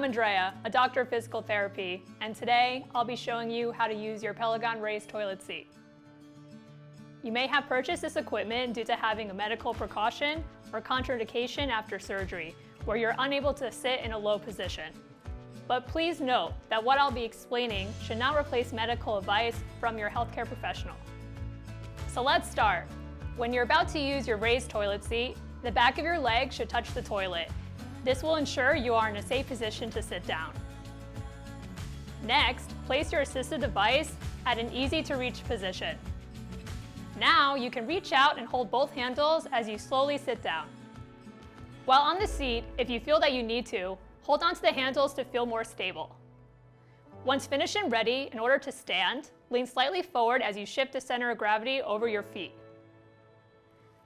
Andrea, a doctor of physical therapy, and today I'll be showing you how to use your PELEGON Raised Toilet Seat. You may have purchased this equipment due to having a medical precaution or contraindication after surgery, where you're unable to sit in a low position. But please note that what I'll be explaining should not replace medical advice from your healthcare professional. So let's start. When you're about to use your raised toilet seat, the back of your leg should touch the toilet. This will ensure you are in a safe position to sit down. Next, place your assistive device at an easy-to-reach position. Now you can reach out and hold both handles as you slowly sit down. While on the seat, if you feel that you need to, hold onto the handles to feel more stable. Once finished and ready, in order to stand, lean slightly forward as you shift the center of gravity over your feet.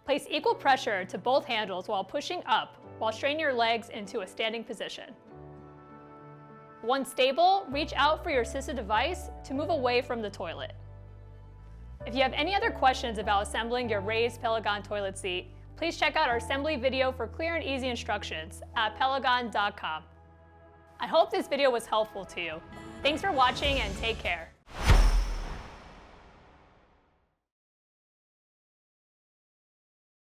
Place equal pressure to both handles while pushing up, while straightening your legs into a standing position. Once stable, reach out for your assistive device to move away from the toilet. If you have any other questions about assembling your raised PELEGON toilet seat, please check out our assembly video for clear and easy instructions at pelegon.com. I hope this video was helpful to you. Thanks for watching and take care.